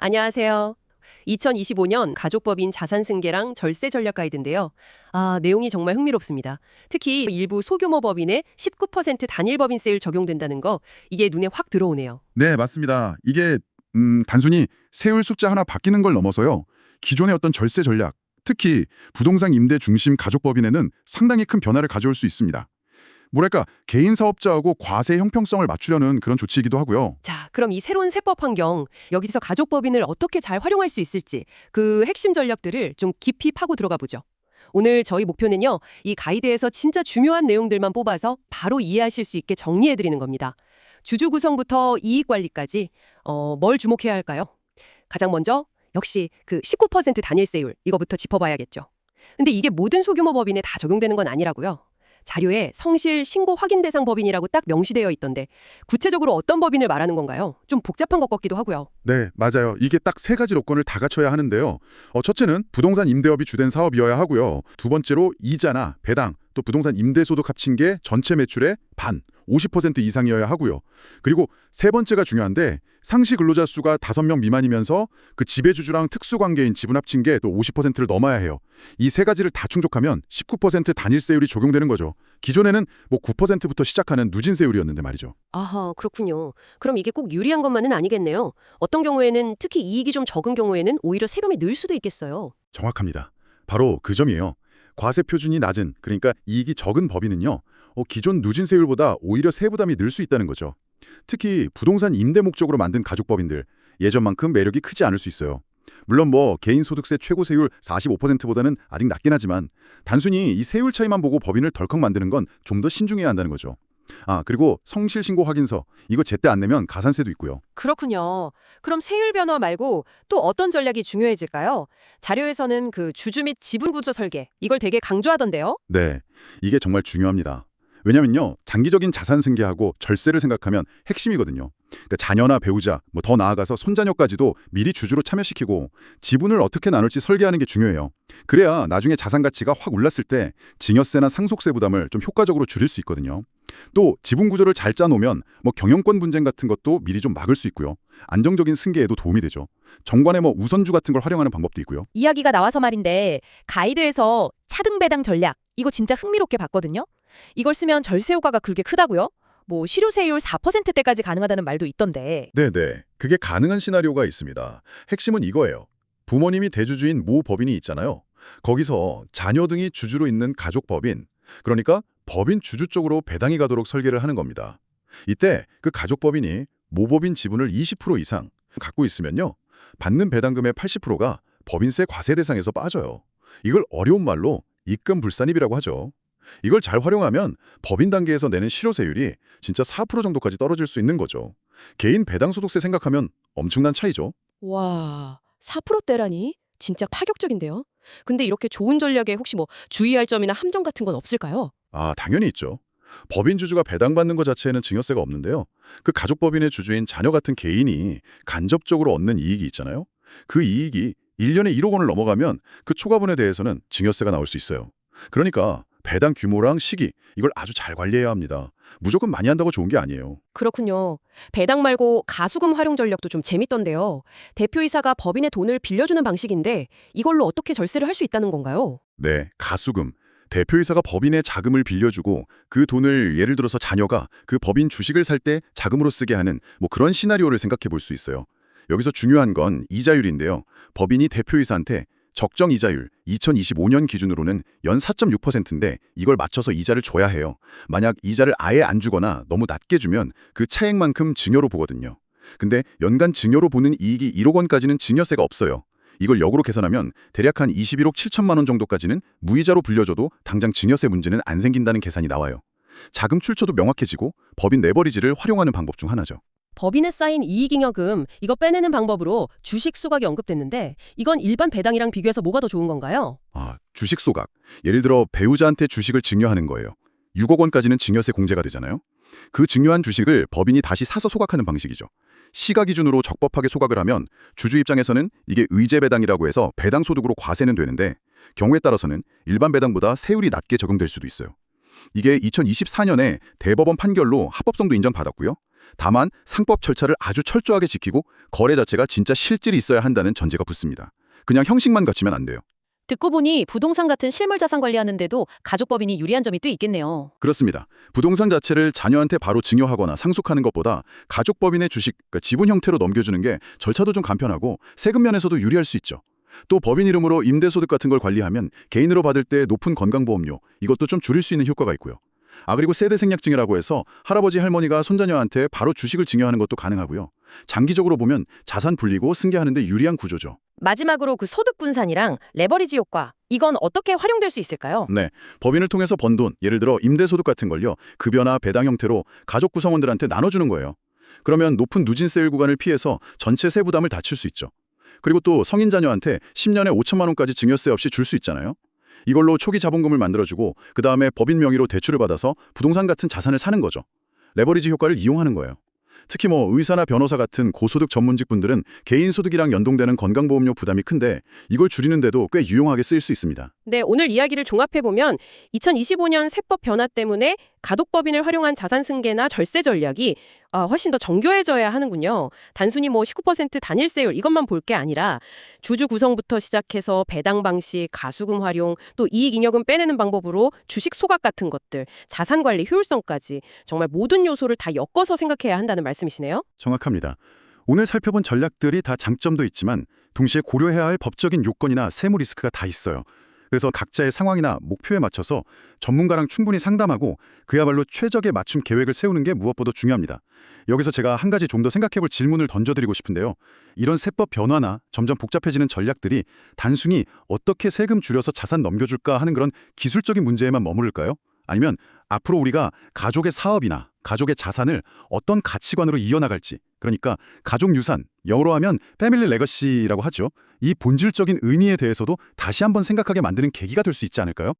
안녕하세요. 2025년 가족법인 자산승계랑 절세 전략 가이드인데요. 내용이 정말 흥미롭습니다. 특히 일부 소규모 법인에 19% 단일 법인세율 적용된다는 거, 이게 눈에 확 들어오네요. 네, 맞습니다. 이게 단순히 세율 숫자 하나 바뀌는 걸 넘어서요. 기존의 어떤 절세 전략, 특히 부동산 임대 중심 가족법인에는 상당히 큰 변화를 가져올 수 있습니다. 뭐랄까, 개인 사업자하고 과세 형평성을 맞추려는 그런 조치이기도 하고요. 자, 그럼 이 새로운 세법 환경, 여기서 가족법인을 어떻게 잘 활용할 수 있을지 그 핵심 전략들을 좀 깊이 파고 들어가 보죠. 오늘 저희 목표는요, 이 가이드에서 진짜 중요한 내용들만 뽑아서 바로 이해하실 수 있게 정리해드리는 겁니다. 주주 구성부터 이익 관리까지 뭘 주목해야 할까요? 가장 먼저 역시 그 19% 단일세율 이거부터 짚어봐야겠죠. 근데 이게 모든 소규모 법인에 다 적용되는 건 아니라고요. 자료에 성실 신고 확인 대상 법인이라고 딱 명시되어 있던데 구체적으로 어떤 법인을 말하는 건가요? 좀 복잡한 것 같기도 하고요. 네, 맞아요. 이게 딱 세 가지 요건을 다 갖춰야 하는데요. 첫째는 부동산 임대업이 주된 사업이어야 하고요. 두 번째로 이자나 배당, 또 부동산 임대소득 합친 게 전체 매출의 반, 50% 이상이어야 하고요. 그리고 세 번째가 중요한데 상시 근로자 수가 5명 미만이면서 그 지배주주랑 특수관계인 지분 합친 게 또 50%를 넘어야 해요. 이 세 가지를 다 충족하면 19% 단일세율이 적용되는 거죠. 기존에는 9%부터 시작하는 누진세율이었는데 말이죠. 아하, 그렇군요. 그럼 이게 꼭 유리한 것만은 아니겠네요. 어떤 경우에는 특히 이익이 좀 적은 경우에는 오히려 세금이 늘 수도 있겠어요. 정확합니다. 바로 그 점이에요. 과세 표준이 낮은, 그러니까 이익이 적은 법인은요. 기존 누진세율보다 오히려 세부담이 늘 수 있다는 거죠. 특히 부동산 임대 목적으로 만든 가족법인들, 예전만큼 매력이 크지 않을 수 있어요. 물론 개인소득세 최고세율 45%보다는 아직 낮긴 하지만 단순히 이 세율 차이만 보고 법인을 덜컥 만드는 건 좀 더 신중해야 한다는 거죠. 그리고 성실신고 확인서, 이거 제때 안 내면 가산세도 있고요. 그렇군요. 그럼 세율 변화 말고 또 어떤 전략이 중요해질까요? 자료에서는 그 주주 및 지분 구조 설계, 이걸 되게 강조하던데요. 네, 이게 정말 중요합니다. 왜냐면요, 장기적인 자산 승계하고 절세를 생각하면 핵심이거든요. 그러니까 자녀나 배우자, 더 나아가서 손자녀까지도 미리 주주로 참여시키고 지분을 어떻게 나눌지 설계하는 게 중요해요. 그래야 나중에 자산 가치가 확 올랐을 때 증여세나 상속세 부담을 좀 효과적으로 줄일 수 있거든요. 또 지분 구조를 잘 짜놓으면 경영권 분쟁 같은 것도 미리 좀 막을 수 있고요. 안정적인 승계에도 도움이 되죠. 정관의 우선주 같은 걸 활용하는 방법도 있고요. 이야기가 나와서 말인데 가이드에서 차등 배당 전략, 이거 진짜 흥미롭게 봤거든요. 이걸 쓰면 절세 효과가 그렇게 크다고요? 실효세율 4%대까지 가능하다는 말도 있던데. 네네. 그게 가능한 시나리오가 있습니다. 핵심은 이거예요. 부모님이 대주주인 모 법인이 있잖아요. 거기서 자녀 등이 주주로 있는 가족법인, 그러니까 법인 주주 쪽으로 배당이 가도록 설계를 하는 겁니다. 이때 그 가족법인이 모법인 지분을 20% 이상 갖고 있으면요. 받는 배당금의 80%가 법인세 과세 대상에서 빠져요. 이걸 어려운 말로 입금 불산입이라고 하죠. 이걸 잘 활용하면 법인 단계에서 내는 실효세율이 진짜 4% 정도까지 떨어질 수 있는 거죠. 개인 배당소득세 생각하면 엄청난 차이죠. 와, 4%대라니? 진짜 파격적인데요? 근데 이렇게 좋은 전략에 혹시 주의할 점이나 함정 같은 건 없을까요? 당연히 있죠. 법인 주주가 배당받는 것 자체에는 증여세가 없는데요. 그 가족법인의 주주인 자녀 같은 개인이 간접적으로 얻는 이익이 있잖아요. 그 이익이 1년에 1억 원을 넘어가면 그 초과분에 대해서는 증여세가 나올 수 있어요. 그러니까 배당 규모랑 시기, 이걸 아주 잘 관리해야 합니다. 무조건 많이 한다고 좋은 게 아니에요. 그렇군요. 배당 말고 가수금 활용 전략도 좀 재밌던데요. 대표이사가 법인의 돈을 빌려주는 방식인데 이걸로 어떻게 절세를 할 수 있다는 건가요? 네, 가수금. 대표이사가 법인의 자금을 빌려주고 그 돈을 예를 들어서 자녀가 그 법인 주식을 살 때 자금으로 쓰게 하는 그런 시나리오를 생각해 볼 수 있어요. 여기서 중요한 건 이자율인데요. 법인이 대표이사한테 적정 이자율 2025년 기준으로는 연 4.6%인데 이걸 맞춰서 이자를 줘야 해요. 만약 이자를 아예 안 주거나 너무 낮게 주면 그 차액만큼 증여로 보거든요. 근데 연간 증여로 보는 이익이 1억 원까지는 증여세가 없어요. 이걸 역으로 계산하면 대략 한 21억 7천만 원 정도까지는 무이자로 불려줘도 당장 증여세 문제는 안 생긴다는 계산이 나와요. 자금 출처도 명확해지고 법인 레버리지를 활용하는 방법 중 하나죠. 법인에 쌓인 이익잉여금 이거 빼내는 방법으로 주식 소각이 언급됐는데 이건 일반 배당이랑 비교해서 뭐가 더 좋은 건가요? 주식 소각. 예를 들어 배우자한테 주식을 증여하는 거예요. 6억 원까지는 증여세 공제가 되잖아요. 그 증여한 주식을 법인이 다시 사서 소각하는 방식이죠. 시가 기준으로 적법하게 소각을 하면 주주 입장에서는 이게 의제 배당이라고 해서 배당 소득으로 과세는 되는데 경우에 따라서는 일반 배당보다 세율이 낮게 적용될 수도 있어요. 이게 2024년에 대법원 판결로 합법성도 인정받았고요. 다만 상법 절차를 아주 철저하게 지키고 거래 자체가 진짜 실질이 있어야 한다는 전제가 붙습니다. 그냥 형식만 갖추면 안 돼요. 듣고 보니 부동산 같은 실물 자산 관리하는데도 가족법인이 유리한 점이 또 있겠네요. 그렇습니다. 부동산 자체를 자녀한테 바로 증여하거나 상속하는 것보다 가족법인의 주식, 그러니까 지분 형태로 넘겨주는 게 절차도 좀 간편하고 세금 면에서도 유리할 수 있죠. 또 법인 이름으로 임대소득 같은 걸 관리하면 개인으로 받을 때 높은 건강보험료, 이것도 좀 줄일 수 있는 효과가 있고요. 그리고 세대 생략증여라고 해서 할아버지 할머니가 손자녀한테 바로 주식을 증여하는 것도 가능하고요. 장기적으로 보면 자산 불리고 승계하는 데 유리한 구조죠. 마지막으로 그 소득 분산이랑 레버리지 효과, 이건 어떻게 활용될 수 있을까요? 네, 법인을 통해서 번 돈, 예를 들어 임대소득 같은 걸요, 급여나 배당 형태로 가족 구성원들한테 나눠주는 거예요. 그러면 높은 누진세율 구간을 피해서 전체 세부담을 낮출 수 있죠. 그리고 또 성인 자녀한테 10년에 5천만 원까지 증여세 없이 줄 수 있잖아요. 이걸로 초기 자본금을 만들어주고 그 다음에 법인 명의로 대출을 받아서 부동산 같은 자산을 사는 거죠. 레버리지 효과를 이용하는 거예요. 특히 의사나 변호사 같은 고소득 전문직 분들은 개인소득이랑 연동되는 건강보험료 부담이 큰데 이걸 줄이는데도 꽤 유용하게 쓰일 수 있습니다. 네, 오늘 이야기를 종합해보면 2025년 세법 변화 때문에 가독법인을 활용한 자산 승계나 절세 전략이 훨씬 더 정교해져야 하는군요. 단순히 19% 단일세율 이것만 볼 게 아니라 주주 구성부터 시작해서 배당 방식, 가수금 활용, 또 이익잉여금 빼내는 방법으로 주식 소각 같은 것들, 자산 관리 효율성까지 정말 모든 요소를 다 엮어서 생각해야 한다는 말씀이시네요. 정확합니다. 오늘 살펴본 전략들이 다 장점도 있지만 동시에 고려해야 할 법적인 요건이나 세무 리스크가 다 있어요. 그래서 각자의 상황이나 목표에 맞춰서 전문가랑 충분히 상담하고 그야말로 최적의 맞춤 계획을 세우는 게 무엇보다 중요합니다. 여기서 제가 한 가지 좀 더 생각해볼 질문을 던져드리고 싶은데요. 이런 세법 변화나 점점 복잡해지는 전략들이 단순히 어떻게 세금 줄여서 자산 넘겨줄까 하는 그런 기술적인 문제에만 머무를까요? 아니면 앞으로 우리가 가족의 사업이나 가족의 자산을 어떤 가치관으로 이어나갈지, 그러니까 가족 유산, 영어로 하면 패밀리 레거시라고 하죠. 이 본질적인 의미에 대해서도 다시 한번 생각하게 만드는 계기가 될 수 있지 않을까요?